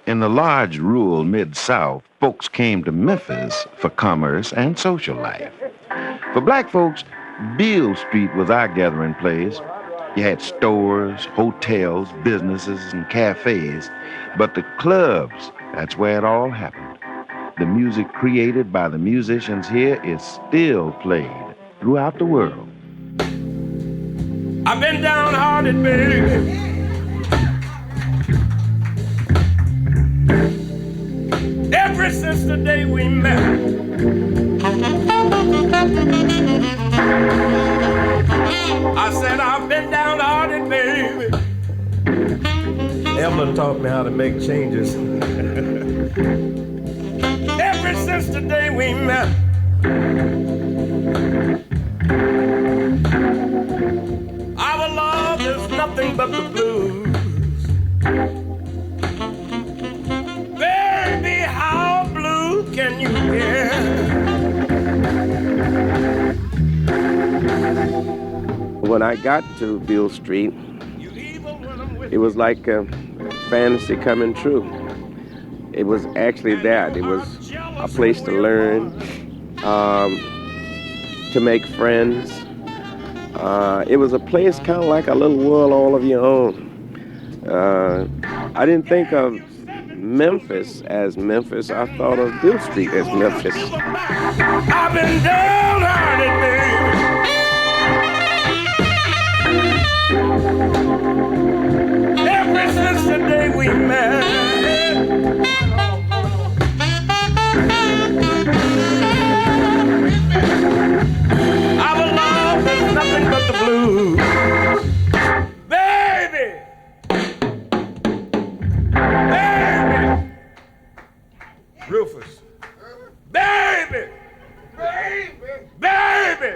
In the large rural Mid-South, folks came to Memphis for commerce and social life. For black folks, Beale Street was our gathering place. You had stores, hotels, businesses, and cafes, but the clubs, that's where it all happened. The music created by the musicians here is still played throughout the world. I've been downhearted, baby. Ever since the day we met. I said I've been downhearted, baby. Evelyn taught me how to make changes. Ever since the day we met. Our love is nothing but the blues. Baby, how blue can you get? When I got to Beale Street, it was like a fantasy coming true. It was actually that. It was a place to learn, to make friends. It was a place kind of like a little world all of your own. I didn't think of Memphis as Memphis. I thought of Beale Street as Memphis. I've been downhearted, baby. Ever since the day we met. Our love is nothing but the blues. Baby! Baby! Rufus. Baby! Baby! Baby!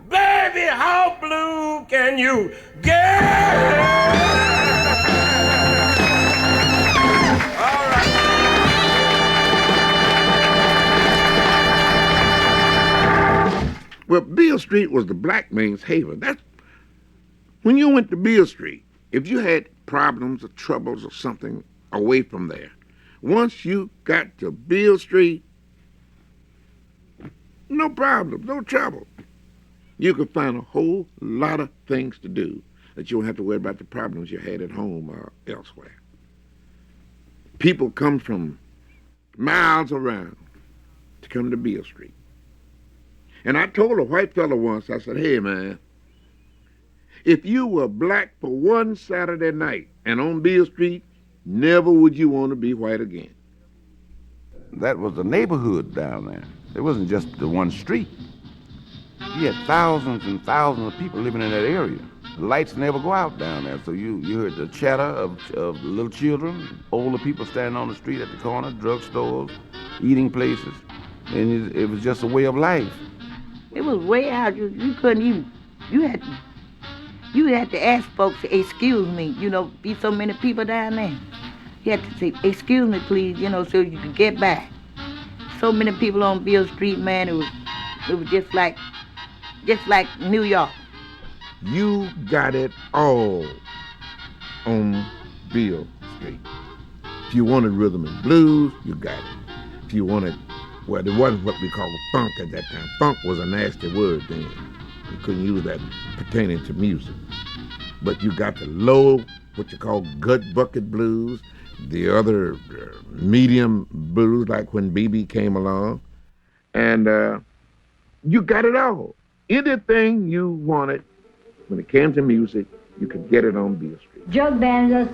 Baby, how blue can you get? All right. Well, Beale Street was the black man's haven. That's when you went to Beale Street, if you had problems or troubles or something away from there, once you got to Beale Street, no problem, no trouble. You could find a whole lot of things to do that you don't have to worry about the problems you had at home or elsewhere. People come from miles around to come to Beale Street. And I told a white fella once, I said, hey, man, if you were black for one Saturday night and on Beale Street, never would you want to be white again. That was a neighborhood down there. It wasn't just the one street. You had thousands and thousands of people living in that area. The lights never go out down there, so you heard the chatter of little children, older people standing on the street at the corner, drugstores, eating places, and it was just a way of life. It was way out. You couldn't even. You had to ask folks, excuse me. Be so many people down there. You had to say, excuse me, please. So you could get by. So many people on Beale Street, man. It was just like New York. You got it all on Beale Street. If you wanted rhythm and blues, you got it. If you wanted, well, there wasn't what we call funk at that time. Funk was a nasty word then. You couldn't use that pertaining to music. But you got the low, what you call gut bucket blues, the other medium blues, like when BB came along, and you got it all. Anything you wanted, when it came to music, you could get it on Beale Street. Jug band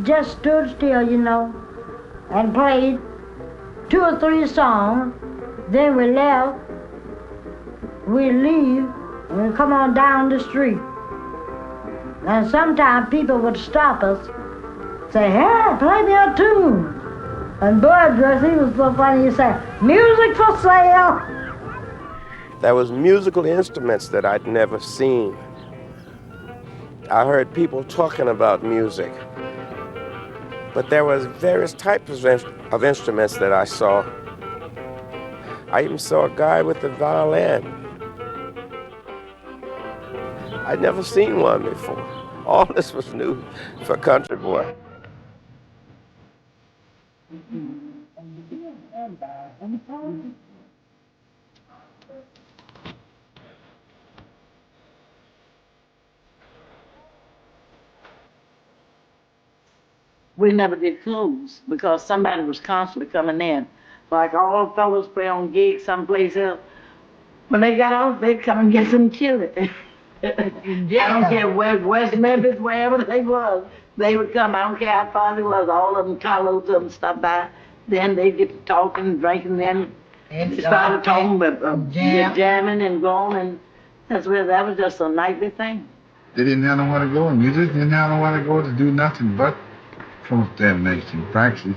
just stood still, and played 2 or 3 songs. Then we left, we leave, and we come on down the street. And sometimes people would stop us, say, hey, play me a tune. And Bud Dress, he was so funny, he said, music for sale. There was musical instruments that I'd never seen. I heard people talking about music, but there was various types of instruments that I saw. I even saw a guy with a violin. I'd never seen one before. All this was new for a country boy. We never did close because somebody was constantly coming in. Like all the fellows play on gigs someplace else. When they got off, they'd come and get some chili. I don't care where, West Memphis, wherever they was, they would come. I don't care how far they was. All of them, carloads of them stopped by. Then they'd get to talking, drinking, then started talking, jamming and going, and that was just a nightly thing. They didn't have nowhere to go, and musicians didn't have nowhere to go to do nothing but cross-examination practice.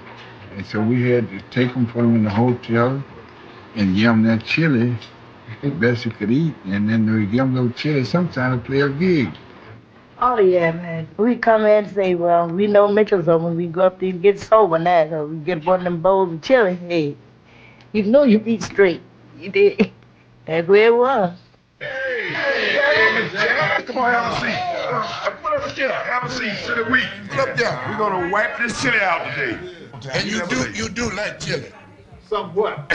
And so we had to take them, put them in the hotel, and give them that chili, the best you could eat, and then we give them those chili sometimes to play a gig. Oh, yeah, man. We come in and say, well, we know Mitchell's over. We go up there and get sober now. So we get one of them bowls of chili. Hey, you know you eat straight. You did. That's where it was. Hey, come on, have a seat. Put up a chair. Have a seat. Sit a week. Put up there. We're gonna wipe this chili out today. And you do like chili. Somewhat.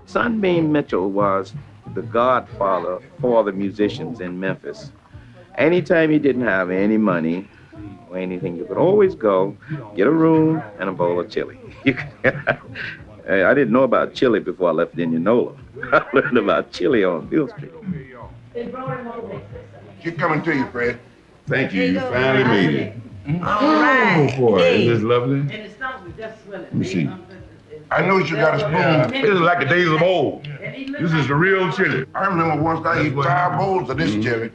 Sunbeam Mitchell was the godfather for the musicians in Memphis. Anytime he didn't have any money or anything, you could always go, get a room and a bowl of chili. I didn't know about chili before I left Indianola. I learned about chili on Beale Street. Keep coming to you, Fred. Thank you. You finally made it. All right. Oh, boy. Isn't this lovely? And the stomach was just swelling. Let me see. I noticed you got a spoon. This is like the days of old. This is the real chili. I remember once I ate 5 bowls of this chili.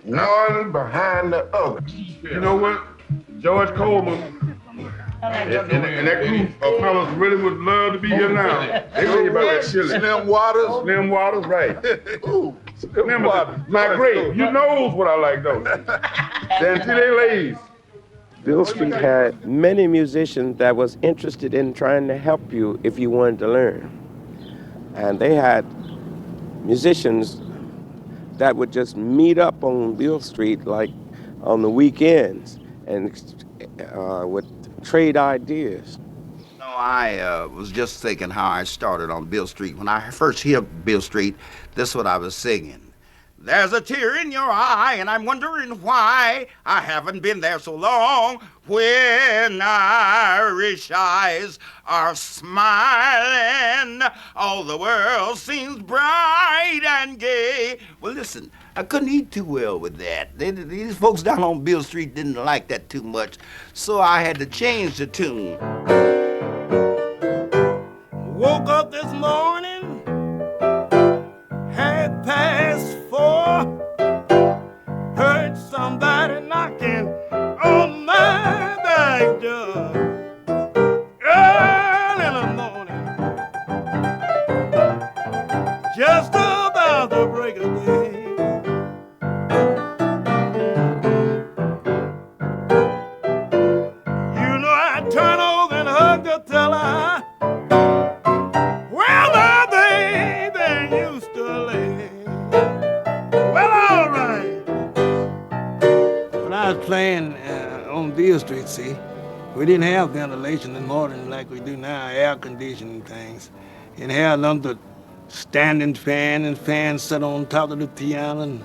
One behind the other. You know what? George Coleman and that group of fellas really would love to be here now. They tell you about that chili. Slim Waters. Slim Waters, right. Ooh, Slim Waters. My great. You knows what I like, though. Chantilly Lays. Beale Street had many musicians that was interested in trying to help you if you wanted to learn. And they had musicians that would just meet up on Beale Street like on the weekends and would trade ideas. No, I was just thinking how I started on Beale Street. When I first hit Beale Street, this is what I was singing. There's a tear in your eye, and I'm wondering why I haven't been there so long. When Irish eyes are smiling, all the world seems bright and gay. Well, listen, I couldn't eat too well with that. These folks down on Beale Street didn't like that too much, so I had to change the tune. Woke up this morning, 4:30, heard somebody knocking on my back door. Early in the morning, just about the break of day. You know I turn over and hug the teller. Well, my baby used to lay. Well, all right. When I was playing on Beale Street, see, we didn't have ventilation in the morning like we do now, air conditioning things. And had another standing fan and fan set on top of the piano.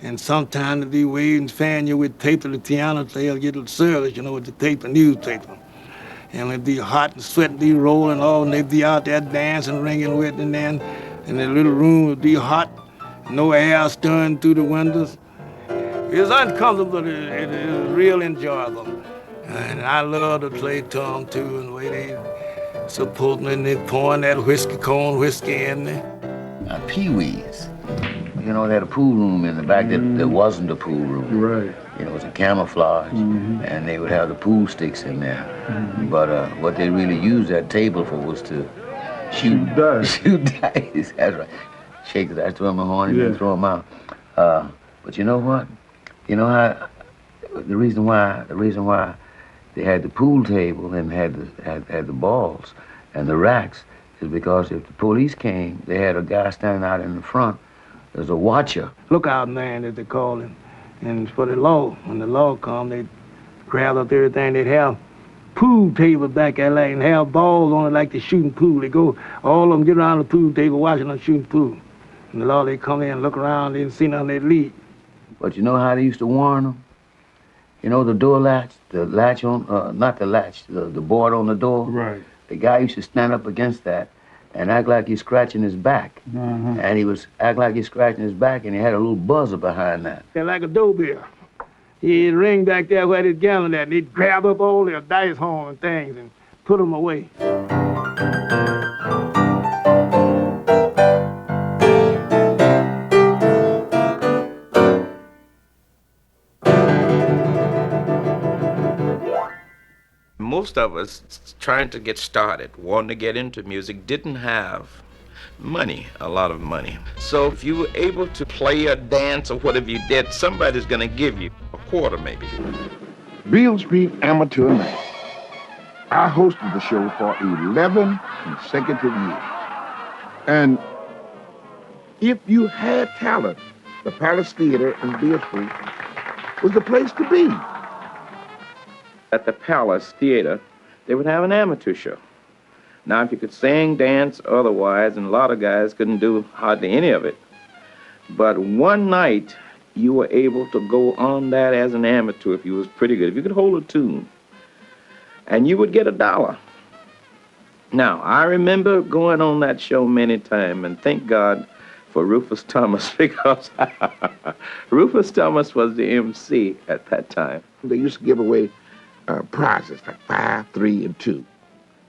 And sometimes they'd be waving fan you with tape to the piano so they'll get a service, you know, with the tape and newspaper. And it'd be hot and sweat, be rolling all, and they'd be out there dancing, ringing with, and then in the little room would be hot, no air stirring through the windows. It was uncomfortable, but it was real enjoyable. And I love to play to them, too, and the way they support me, and they pouring that corn whiskey in there. Pee-wees. You know, they had a pool room in the back that wasn't a pool room. Right. You know, it was a camouflage, and they would have the pool sticks in there. But what they really used that table for was to shoot dice. Shoot dice, that's right. Shake the dice, throw them a horn, and then throw them out. But you know what? You know how the reason why they had the pool table and had the balls and the racks is because if the police came, they had a guy standing out in the front. There's a watcher. Lookout man, that they call him. And for the law, when the law come, they crowd up everything. They'd have pool tables back there like, and have balls on it like they shooting pool. They go, all of them get around the pool table watching them shooting pool. And the Lord, they come in, look around, they didn't see nothing, they'd leave. But you know how they used to warn them? You know the door latch, the latch on, not the latch, the board on the door? Right. The guy used to stand up against that and act like he's scratching his back. And he was act like he's scratching his back, and he had a little buzzer behind that. They're like a doorbell. He'd ring back there where his gallon at, and he'd grab up all their dice horn and things and put them away. Most of us trying to get started, wanting to get into music, didn't have money, a lot of money. So if you were able to play or dance or whatever you did, somebody's gonna give you a quarter maybe. Beale Street Amateur Night. I hosted the show for 11 consecutive years. And if you had talent, the Palace Theater in Beale Street was the place to be. At the Palace Theater, they would have an amateur show. Now, if you could sing, dance, otherwise, and a lot of guys couldn't do hardly any of it. But one night, you were able to go on that as an amateur if you was pretty good, if you could hold a tune. And you would get $1. Now, I remember going on that show many times, and thank God for Rufus Thomas, because Rufus Thomas was the MC at that time. They used to give away prizes, like 5, 3, and 2.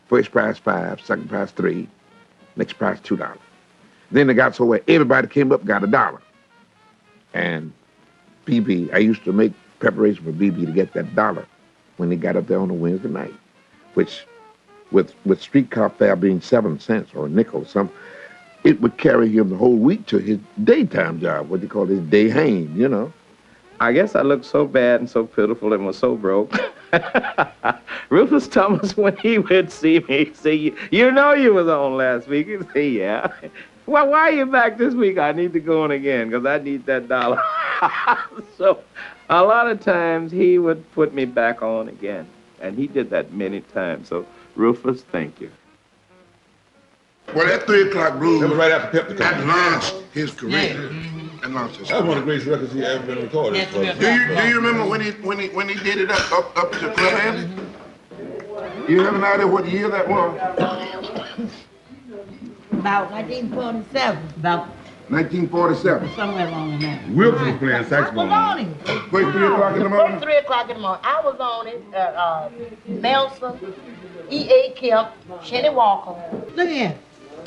First prize, 5, second prize, 3, next prize, $2. Then they got so where everybody came up, got $1. And BB, I used to make preparation for BB to get that $1 when he got up there on a Wednesday night, which, with streetcar fare being 7 cents or a nickel or something, it would carry him the whole week to his daytime job, what they call his day hang, you know. I guess I looked so bad and so pitiful and was so broke. Rufus Thomas, when he would see me, he'd say, you know you was on last week. He'd say, yeah. Well, why are you back this week? I need to go on again because I need that $1. So a lot of times he would put me back on again. And he did that many times. So, Rufus, thank you. Well, that 3 o'clock blues, That was right after Pep the that launched his career. That launched his That was one of the career. greatest records he ever been recorded. Do you remember when he did it up to Club Andy? You have an idea what year that was? About 1947. About 1947. somewhere along in there. Wilson was playing I was saxophone. on it. First 3 o'clock in the morning? First 3 o'clock in the morning. I was on it. Nelson, E.A. Kemp, Shenny Walker. Look here.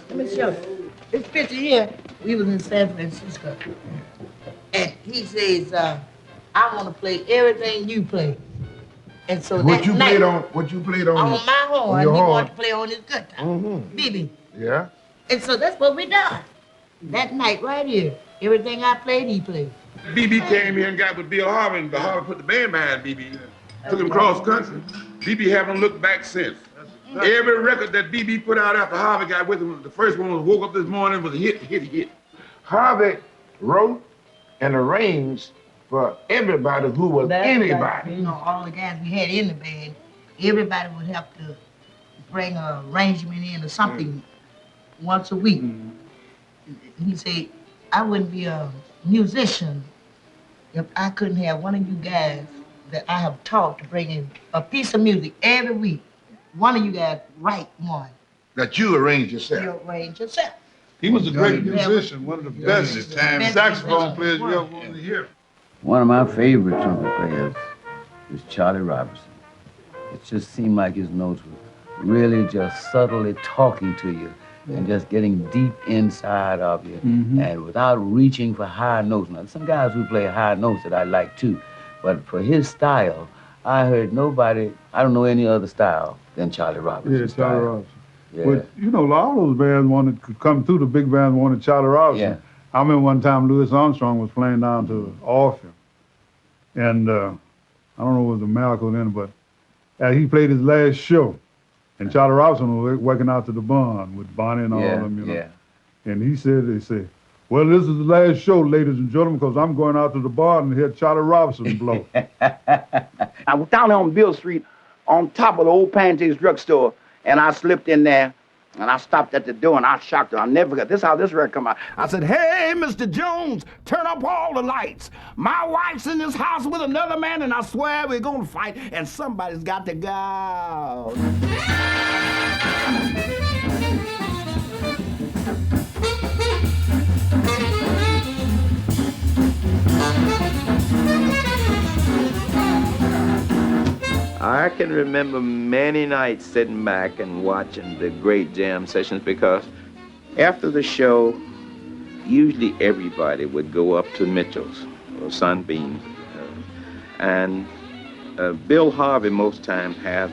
Let me show you. This picture here, we was in San Francisco. And he says, I want to play everything you play. And so What that you night, played on? What you played on? on my horn, your he horn. wanted to play on his guitar. BB. Yeah. And so that's what we done. That night right here, everything I played, he played. BB came here and got with Bill Harvey, and Bill Harvey put the band behind BB. Took him cross country. BB haven't looked back since. Every record that BB put out after Harvey got with him, the first one was Woke Up This Morning, was a hit. Harvey wrote and arranged for everybody who was anybody. You know, all the guys we had in the band, everybody would have to bring an arrangement in or something once a week. He said, I wouldn't be a musician if I couldn't have one of you guys that I have taught to bring in a piece of music every week. One of you guys write one. That you arranged yourself. You arrange yourself. He was a great musician, one of the best saxophone players you ever wanted to hear. One of my favorite trumpet players is Charlie Robertson. It just seemed like his notes were really just subtly talking to you and just getting deep inside of you and without reaching for high notes. Now, some guys who play high notes that I like too, but for his style, I heard nobody, I don't know any other style than Charlie Robertson. Yeah, Charlie Robertson. Yeah. But, you know, all those bands wanted to come through, the big bands wanted Charlie Robertson. Yeah. I remember one time Louis Armstrong was playing down to Orpheum. And I don't know if it was Malcolm then, but he played his last show. And Charlie Robertson was working out to the Bond with Bonnie and all of them, you know. Yeah. And he said, they said, well, this is the last show, ladies and gentlemen, because I'm going out to the bar and hear Charlie Robertson blow. I was down there on Beale Street on top of the old Panties drugstore, and I slipped in there, and I stopped at the door, and I shocked her. I'll never forget. This is how this record come out. I said, "Hey, Mr. Jones, turn up all the lights. My wife's in this house with another man, and I swear we're gonna fight, and somebody's got to go." I can remember many nights sitting back and watching the great jam sessions, because after the show, usually everybody would go up to Mitchell's or Sunbeam, and Bill Harvey most times had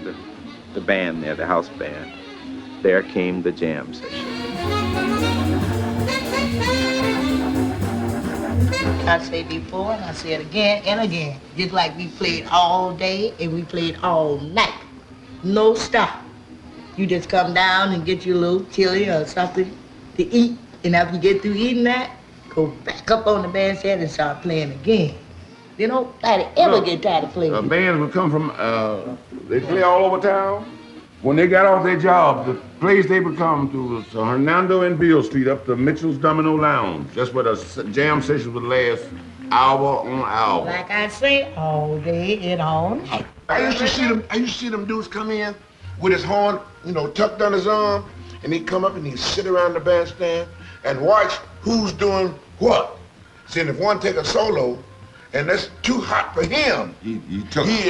the band there, the house band. There came the jam session. I say before, and I say it again and again. Just like we played all day and we played all night. No stop. You just come down and get you a little chili or something to eat. And after you get through eating that, go back up on the bandstand and start playing again. They don't ever get tired of playing. Bands would come from, they play all over town. When they got off their job, the place they would come to was Hernando and Beale Street up to Mitchell's Domino Lounge. That's where the jam sessions would last hour on hour. Like I say, all day and all night. I used to see them dudes come in with his horn, tucked on his arm, and he'd come up and he'd sit around the bandstand and watch who's doing what. See, if one take a solo, and that's too hot for him, he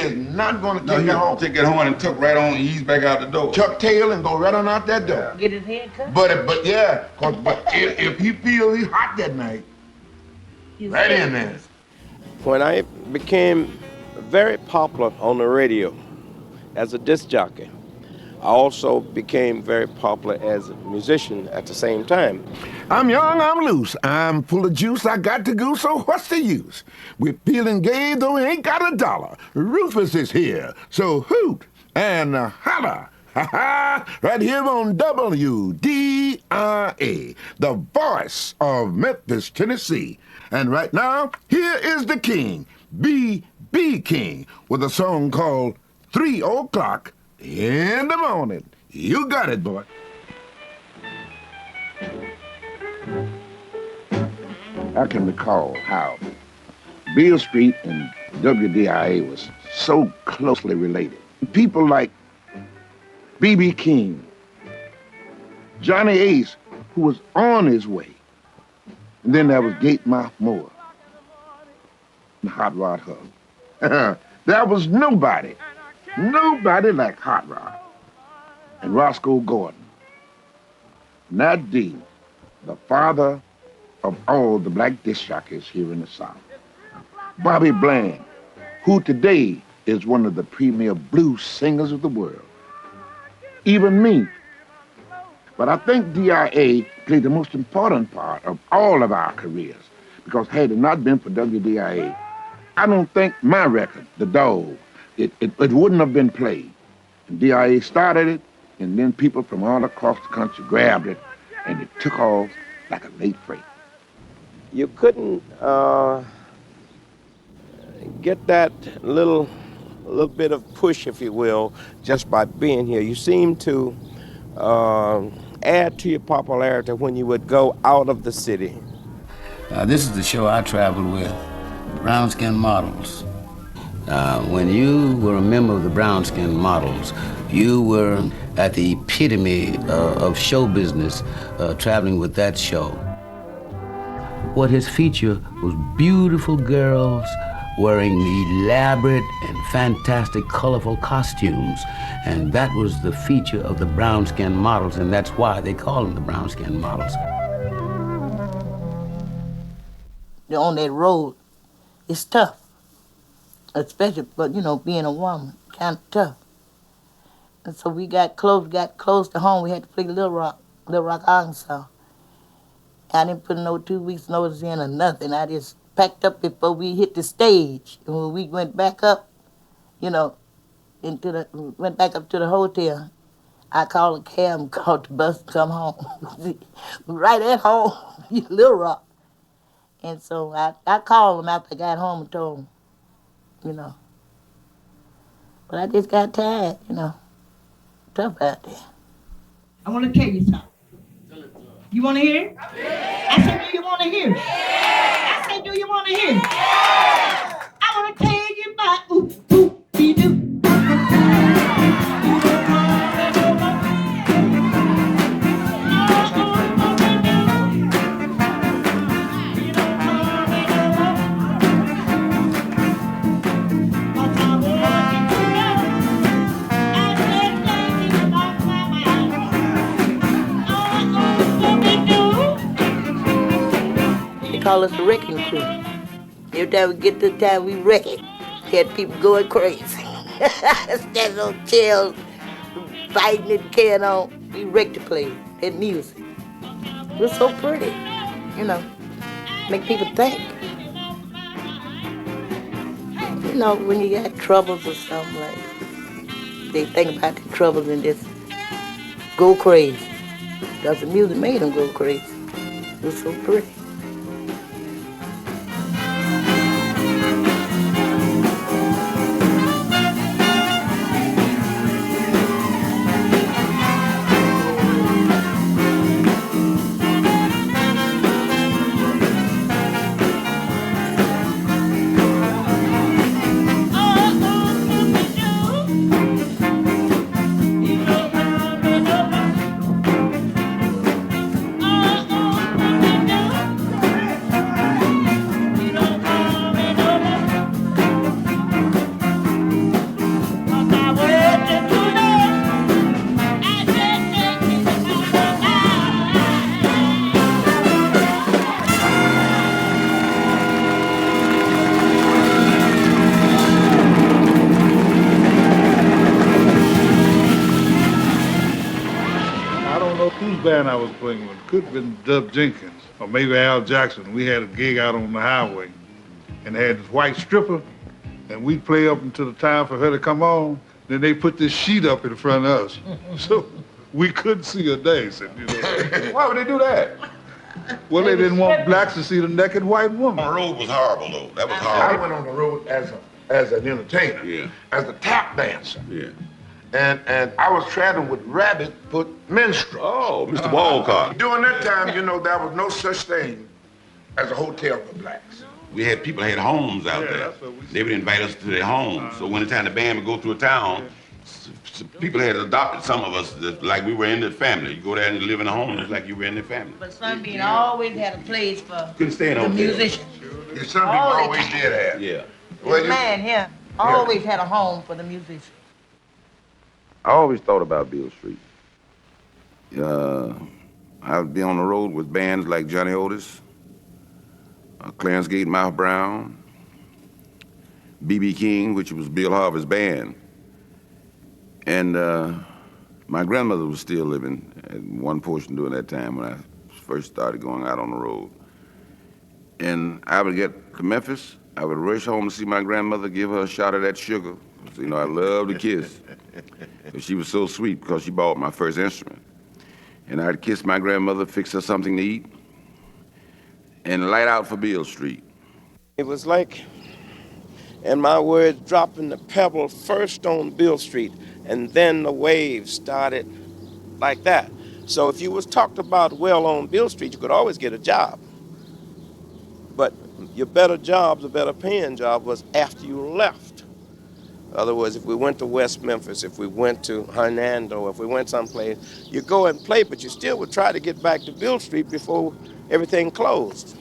is not going to take it home. Take it home and tuck right on and ease back out the door. Tuck tail and go right on out that door. Get his head cut? But if he feels he's hot that night, right in there. When I became very popular on the radio as a disc jockey, I also became very popular as a musician at the same time. I'm young, I'm loose, I'm full of juice, I got to go, so what's the use? We're feeling gay, though we ain't got $1. Rufus is here, so hoot and holla. Ha-ha, right here on WDIA, the voice of Memphis, Tennessee. And right now, here is the king, B.B. King, with a song called 3 o'clock in the morning. You got it, boy. I can recall how Beale Street and WDIA was so closely related. People like B.B. King, Johnny Ace, who was on his way. And then there was Gatemouth Moore and Hot Rod Hub. There was nobody like Hot Rod and Roscoe Gordon. Nat D, the father of all the black disc jockeys here in the South. Bobby Bland, who today is one of the premier blues singers of the world. Even me. But I think DIA played the most important part of all of our careers, because had it not been for WDIA, I don't think my record, The Dog, it wouldn't have been played. And DIA started it, and then people from all across the country grabbed it, and it took off like a late freight. You couldn't get that little bit of push, if you will, just by being here. You seem to add to your popularity when you would go out of the city. This is the show I traveled with, Brown Skin Models. When you were a member of the Brown Skin Models, you were at the epitome of show business, traveling with that show. What his feature was beautiful girls wearing elaborate and fantastic, colorful costumes. And that was the feature of the Brown Skin Models, and that's why they call them the Brown Skin Models. On that road, it's tough. Especially, but being a woman, kind of tough. And so we got close to home. We had to play Little Rock, Arkansas. I didn't put no 2 weeks notice in or nothing. I just packed up before we hit the stage. And when we went back up, went back up to the hotel, I called a cab and called the bus to come home. Right at home, Little Rock. And so I called him after I got home and told him, But I just got tired, you know. Tough out there. I want to tell you something. You want to hear it? I said, do you want to hear it? I said, do you want to hear it? I want to tell you about ooh-doo. Call us the wrecking crew. Every time we get to the time we wreck it, had people going crazy. Standing on chairs, fighting and carrying on. We wrecked the place, that music. It was so pretty, you know, make people think. You know, when you got troubles or something like that, they think about the troubles and just go crazy. Because the music made them go crazy. It was so pretty. Band I was playing with could have been Dub Jenkins or maybe Al Jackson. We had a gig out on the highway and they had this white stripper and we'd play up until the time for her to come on. Then they put this sheet up in front of us. So we couldn't see her dancing, you know. Why would they do that? Well, they didn't want blacks to see the naked white woman. On the road was horrible, though. That was horrible. I went on the road as an entertainer, as a tap dancer. Yeah. And I was traveling with rabbit-foot minstrels. Oh, Mr. Walcott. During that time, you know, there was no such thing as a hotel for blacks. We had people had homes out there. They would invite us to their homes. So when the time the band would go through a town, people had adopted some of us like we were in the family. You go there and live in a home, it's like you were in the family. But Sunbeam always had a place for Couldn't stay in the hotels. musicians. Yeah, some people always did have. Yeah. This man here always had a home for the musicians. I always thought about Beale Street. I would be on the road with bands like Johnny Otis, Clarence Gatemouth Brown, B.B. King, which was Bill Harvey's band. And my grandmother was still living at one portion during that time when I first started going out on the road. And I would get to Memphis, I would rush home to see my grandmother, give her a shot of that sugar. You know, I loved to kiss. She was so sweet because she bought my first instrument. And I'd kiss my grandmother, fix her something to eat, and light out for Beale Street. It was like, in my words, dropping the pebble first on Beale Street, and then the waves started like that. So if you was talked about well on Beale Street, you could always get a job. But your better jobs, the better paying job was after you left. In other words, if we went to West Memphis, if we went to Hernando, if we went someplace, you go and play, but you still would try to get back to Beale Street before everything closed.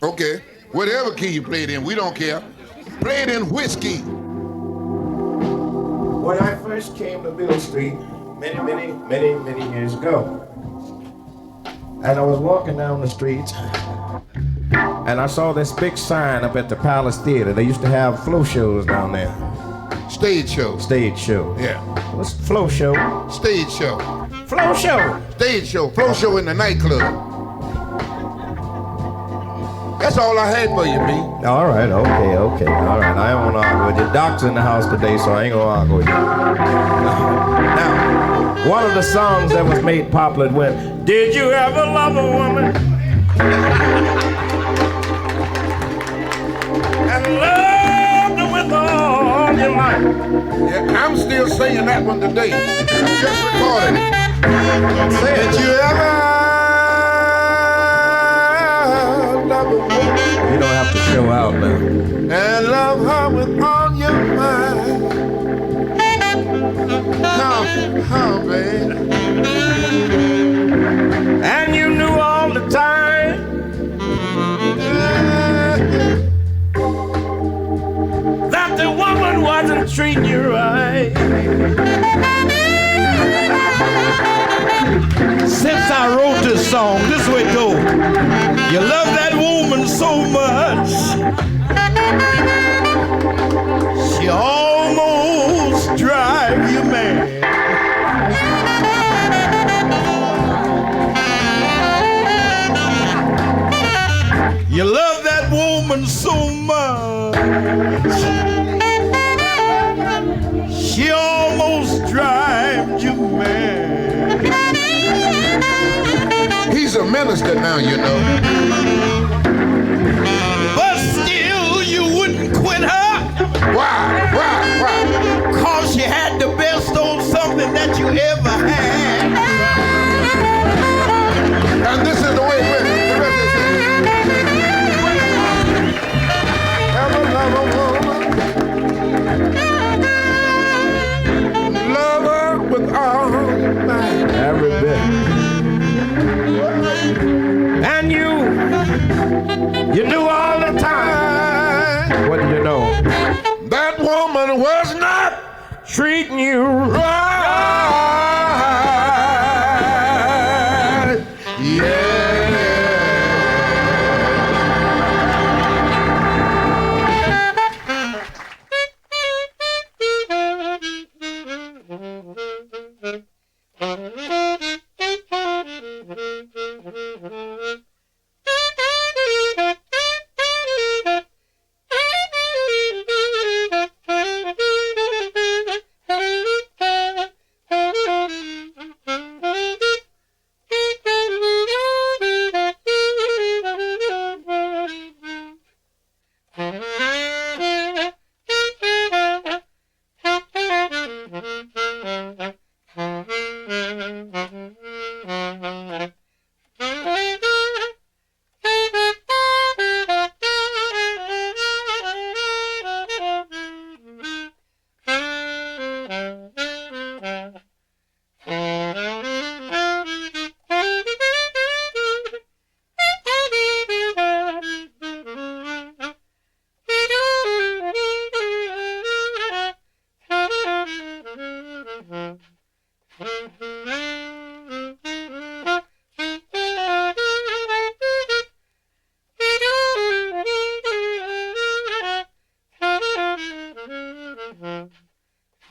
Okay, whatever key you played in, we don't care. Play it in whiskey. When I first came to Beale Street, many years ago, and I was walking down the street, and I saw this big sign up at the Palace Theater. They used to have flow shows down there. Stage show. Stage show. Yeah. What's flow show? Stage show. Flow show. Stage show. Flow show in the nightclub. That's all I had for you, B. All right, okay. All right, I don't want to argue with you. Doc's in the house today, so I ain't going to argue with you. Now, one of the songs that was made popular went, "Did you ever love a woman and loved her with all your your life. Yeah, I'm still singing that one today. I just recorded it. Did you ever love a woman? You don't have to show out now. And love her with all your mind. Come, baby. And you knew all the time that the woman wasn't treating you right. Since I wrote this song, this way it go. You love that woman so much, she almost drives you mad. You love that woman so much, she almost drives you mad. He's a minister now, you know. But still you wouldn't quit her. Why? 'Cause she had the best on something that you ever had. And this is the way it went. The rest is it. Ever love a woman? Love her with all your might. Every bit. And you knew all the time. What did you know? That woman was not Treating you right.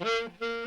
Mm-hmm.